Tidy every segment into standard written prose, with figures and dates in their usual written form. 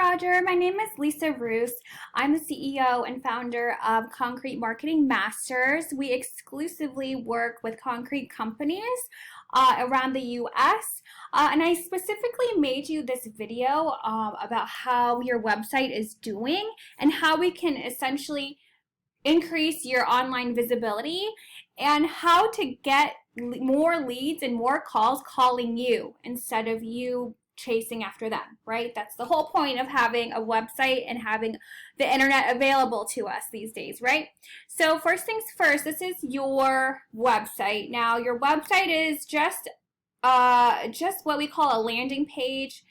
Roger. My name is Lisa Roos. I'm the CEO and founder of Concrete Marketing Masters. We exclusively work with concrete companies around the US. And I specifically made you this video about how your website is doing and how we can essentially increase your online visibility and how to get more leads and more calls calling you instead of you chasing after them, right? That's the whole point of having a website and having the internet available to us these days, right? So first things first, this is your website. Now your website is just what we call a landing page.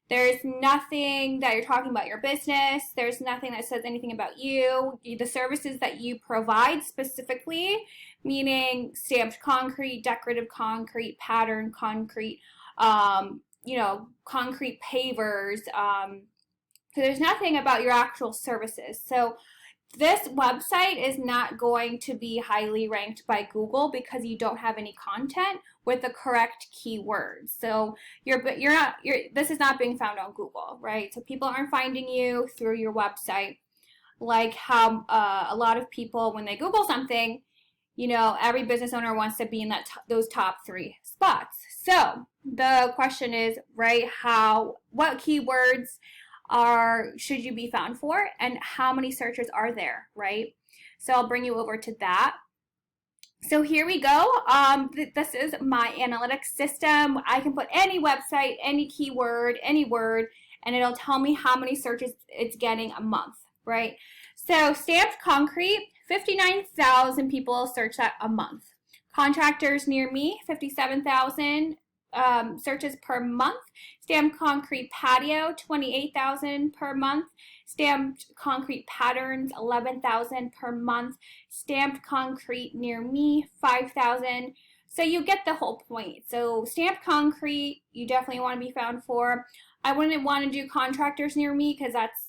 There's nothing that you're talking about your business. There's nothing that says anything about you. The services that you provide specifically, meaning stamped concrete, decorative concrete, patterned concrete, concrete pavers. So there's nothing about your actual services. So this website is not going to be highly ranked by Google because you don't have any content with the correct keywords. So this is not being found on Google, right? So people aren't finding you through your website, like how a lot of people, when they Google something, every business owner wants to be in those top 3 spots. So the question is, right, what keywords should you be found for, and how many searches are there, right? So I'll bring you over to that. So here we go. This is my analytics system. I can put any website, any keyword, any word, and it'll tell me how many searches it's getting a month, right? So stamped concrete, 59,000 people search that a month. Contractors near me, 57,000 searches per month. Stamped concrete patio, 28,000 per month. Stamped concrete patterns, 11,000 per month. Stamped concrete near me, 5,000. So you get the whole point. So stamped concrete, you definitely want to be found for. I wouldn't want to do contractors near me because that's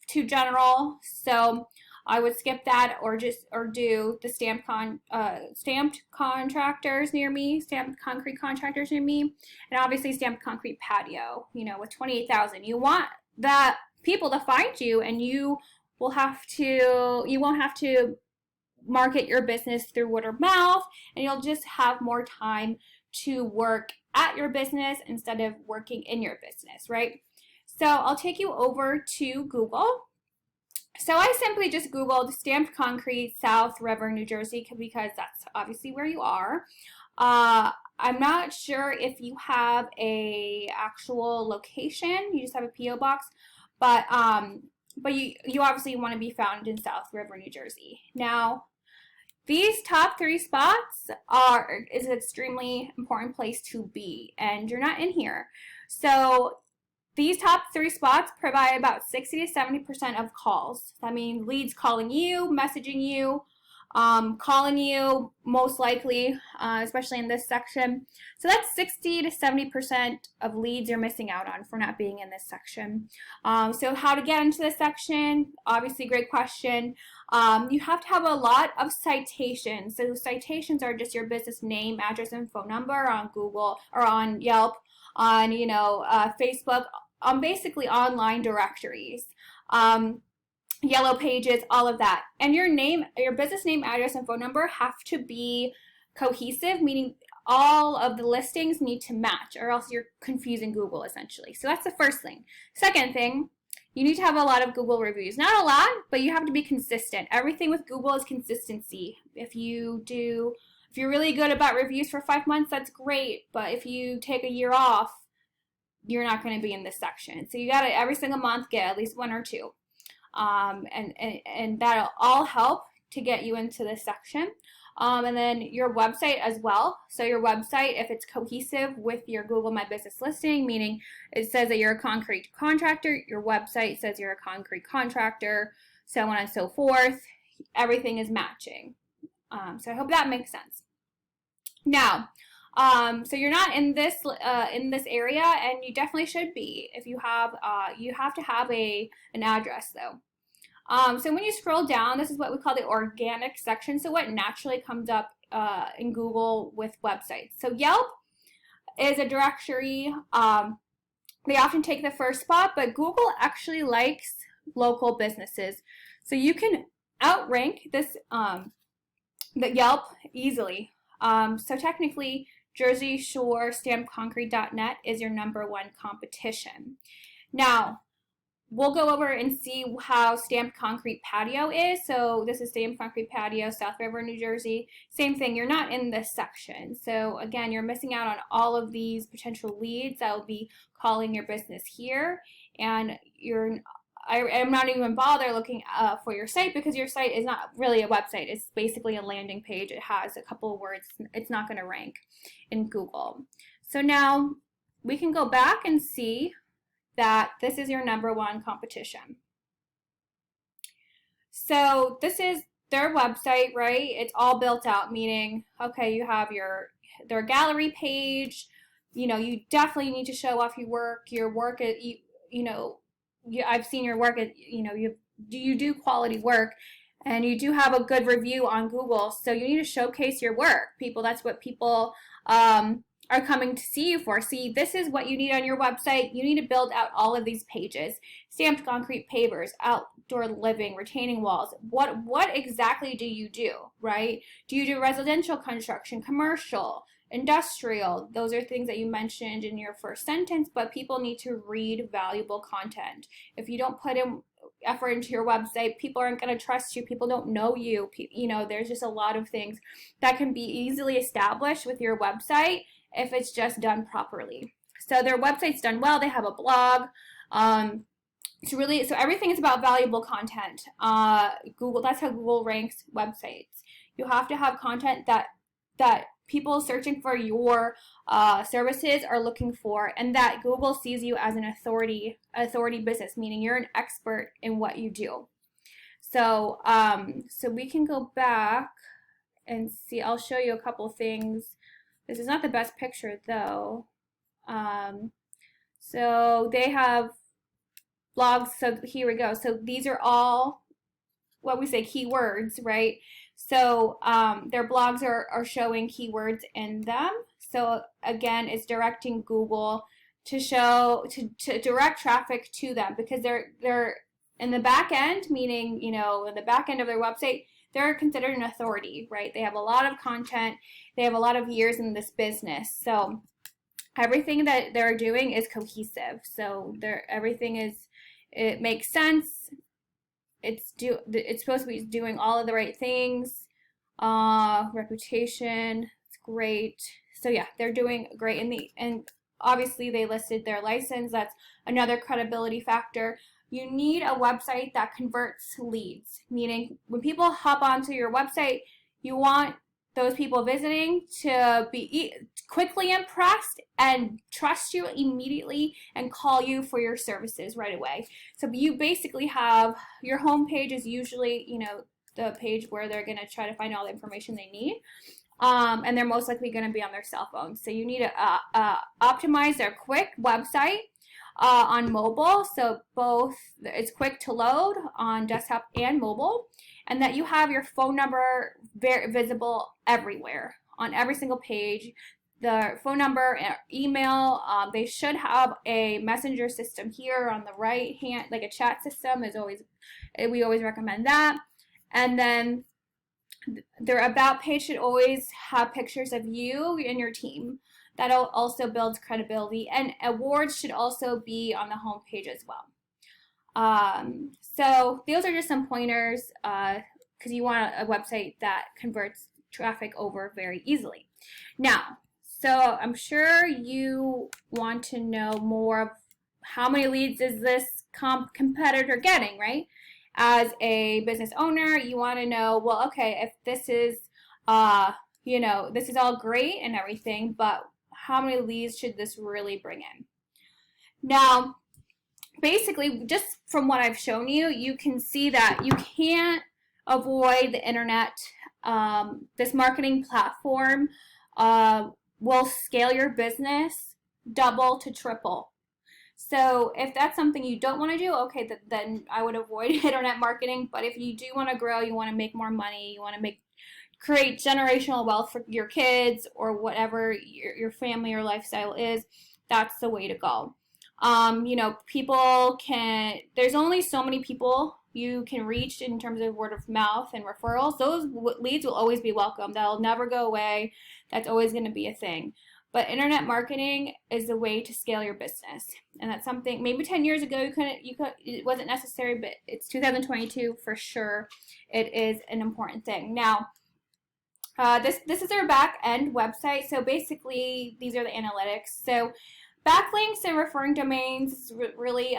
too general. So I would skip that or do the stamped contractors near me, stamped concrete contractors near me, and obviously stamped concrete patio, with 28,000. You want that people to find you, and you won't have to market your business through word of mouth, and you'll just have more time to work at your business instead of working in your business, right? So I'll take you over to Google. So I simply just Googled stamped concrete, South River, New Jersey, because that's obviously where you are. I'm not sure if you have a actual location. You just have a P.O. box, but you obviously want to be found in South River, New Jersey. Now, these top 3 spots is an extremely important place to be, and you're not in here. So these top 3 spots provide about 60 to 70% of calls. That means leads calling you, messaging you, calling you most likely, especially in this section. So that's 60 to 70% of leads you're missing out on for not being in this section. So how to get into this section? Obviously, great question. You have to have a lot of citations. So citations are just your business name, address, and phone number on Google or on Yelp, on Facebook, on basically online directories, yellow pages, all of that. And your business name, address, and phone number have to be cohesive, meaning all of the listings need to match, or else you're confusing Google essentially. So that's the first thing. Second thing, you need to have a lot of Google reviews. Not a lot, but you have to be consistent. Everything with Google is consistency. If you're really good about reviews for 5 months, that's great. But if you take a year off, you're not going to be in this section. So you got to every single month get at least 1 or 2. And that'll all help to get you into this section. And then your website as well. So your website, if it's cohesive with your Google My Business listing, meaning it says that you're a concrete contractor, your website says you're a concrete contractor, so on and so forth, everything is matching. So I hope that makes sense. Now, so you're not in this area, and you definitely should be. If you have to have an address though. So when you scroll down, this is what we call the organic section. So what naturally comes up in Google with websites. So Yelp is a directory they often take the first spot, but Google actually likes local businesses. So you can outrank this the Yelp easily. So technically, Jersey Shore StampedConcrete.net is your #1 competition. Now, we'll go over and see how Stamped Concrete Patio is. So this is Stamped Concrete Patio, South River, New Jersey. Same thing, you're not in this section. So again, you're missing out on all of these potential leads that will be calling your business here. And I'm not even bother looking for your site, because your site is not really a website. It's basically a landing page. It has a couple of words. It's not going to rank in Google. So now we can go back and see that this is your #1 competition. So this is their website, right? It's all built out, meaning, okay, you have their gallery page. You know, you definitely need to show off your work. I've seen your work. You do quality work, and you do have a good review on Google. So you need to showcase your work. That's what people are coming to see you for. See, this is what you need on your website. You need to build out all of these pages. Stamped concrete pavers, outdoor living, retaining walls. What exactly do you do, right? Do you do residential construction, commercial, industrial? Those are things that you mentioned in your first sentence, but people need to read valuable content. If you don't put in effort into your website, people aren't going to trust you. People don't know you. There's just a lot of things that can be easily established with your website if it's just done properly. So their website's done well. They have a blog. So everything is about valuable content. Google, that's how Google ranks websites. You have to have content that people searching for your services are looking for, and that Google sees you as an authority business, meaning you're an expert in what you do. So we can go back and see. I'll show you a couple things. This is not the best picture though. So they have blogs. So here we go. So these are all what we say keywords, right? So their blogs are showing keywords in them. So again, it's directing Google to direct traffic to them, because they're in the back end, meaning, in the back end of their website, they're considered an authority, right? They have a lot of content. They have a lot of years in this business. So everything that they're doing is cohesive. So it makes sense. It's supposed to be doing all of the right things. Reputation, it's great. So yeah, they're doing great. And obviously they listed their license. That's another credibility factor. You need a website that converts leads, meaning when people hop onto your website, you want those people visiting to be quickly impressed and trust you immediately and call you for your services right away. So you basically have your home page is usually, the page where they're going to try to find all the information they need. And they're most likely going to be on their cell phone. So you need to optimize their quick website on mobile. So it's quick to load on desktop and mobile, and that you have your phone number very visible everywhere on every single page. The phone number, email, they should have a messenger system here on the right hand, like a chat system we always recommend that. And then their about page should always have pictures of you and your team. That also builds credibility, and awards should also be on the home page as well. So those are just some pointers, because you want a website that converts traffic over very easily. Now, so I'm sure you want to know more of how many leads is this competitor getting, right? As a business owner, you want to know, well, okay, if this is, this is all great and everything, but how many leads should this really bring in? Now, basically, just from what I've shown you, you can see that you can't avoid the internet. This marketing platform will scale your business double to triple. So if that's something you don't want to do, okay, then I would avoid internet marketing. But if you do want to grow, you want to make more money, you want to create generational wealth for your kids or whatever your family or lifestyle is, that's the way to go. You know, people can, there's only so many people you can reach in terms of word of mouth and referrals. Those leads will always be welcome. That'll never go away. That's always going to be a thing. But internet marketing is a way to scale your business. And that's something maybe 10 years ago it wasn't necessary, but it's 2022 for sure. It is an important thing. Now, this is our back end website. So basically, these are the analytics. So backlinks and referring domains really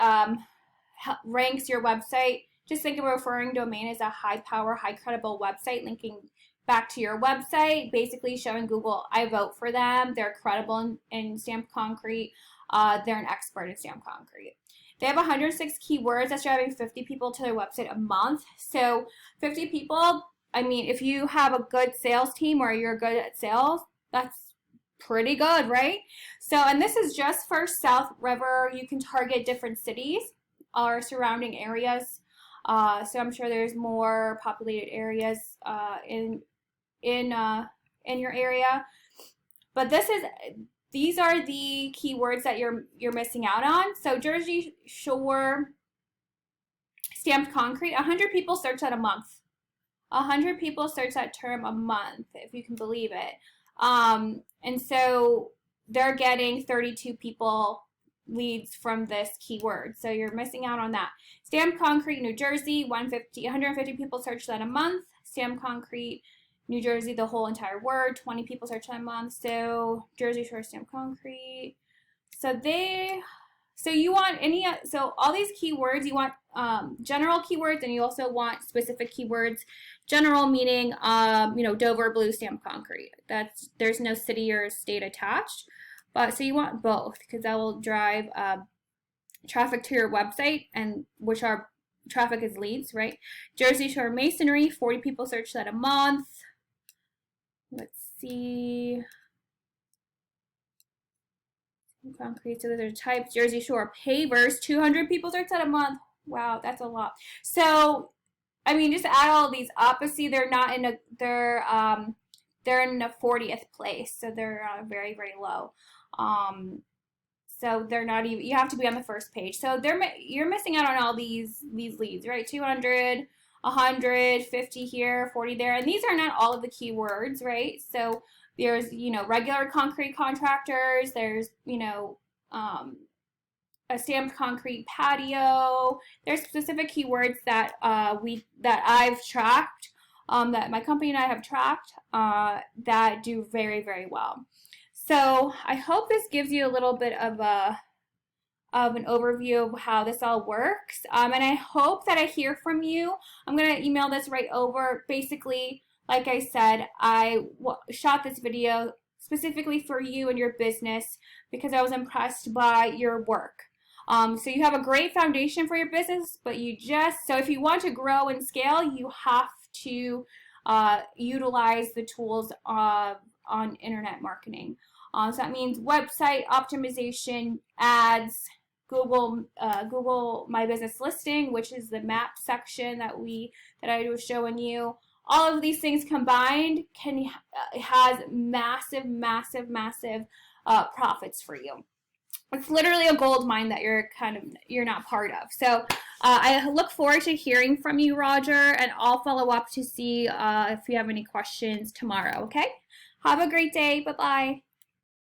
ranks your website. Just think of a referring domain as a high power, high credible website linking back to your website, basically showing Google, I vote for them. They're credible in Stamped Concrete. They're an expert in Stamped Concrete. They have 106 keywords. That's driving 50 people to their website a month. So 50 people, I mean, if you have a good sales team or you're good at sales, that's pretty good, right? So, and this is just for South River. You can target different cities or surrounding areas. So I'm sure there's more populated areas in your area. But these are the keywords that you're missing out on. So Jersey Shore Stamped Concrete, 100 people search that a month. 100 people search that term a month, if you can believe it. And so they're getting 32 people leads from this keyword. So you're missing out on that. Stamped Concrete, New Jersey, 150 people search that a month. Stamped Concrete, New Jersey, the whole entire word, 20 people search that a month. So Jersey Shore Stamped Concrete. So you want so all these keywords, you want general keywords, and you also want specific keywords. General meaning, you know, Dover Blue Stamped Concrete. There's no city or state attached. But so you want both, because that will drive traffic to your website, and which are traffic is leads, right? Jersey Shore Masonry, 40 people search that a month. Let's see. Concrete, so those are types. Jersey Shore Pavers, 200 people search that a month. Wow, that's a lot. So, I mean, just add all these up. But see, they're not in they're in the 40th place, so they're very, very low. So they're not even, you have to be on the first page. So you're missing out on all these leads, right? 200, 100, 50 here, 40 there. And these are not all of the keywords, right? So there's, you know, regular concrete contractors. There's, you know, a stamped concrete patio. There's specific keywords that I've tracked, that my company and I have tracked, that do very, very well. So I hope this gives you a little bit of an overview of how this all works. And I hope that I hear from you. I'm going to email this right over. Basically, like I said, I shot this video specifically for you and your business because I was impressed by your work. So you have a great foundation for your business, but so if you want to grow and scale, you have to utilize the tools on internet marketing. So that means website optimization, ads, Google My Business Listing, which is the map section that I was showing you. All of these things combined has massive, massive, massive profits for you. It's literally a gold mine that you're not part of. So I look forward to hearing from you, Roger, and I'll follow up to see if you have any questions tomorrow. Okay? Have a great day. Bye-bye.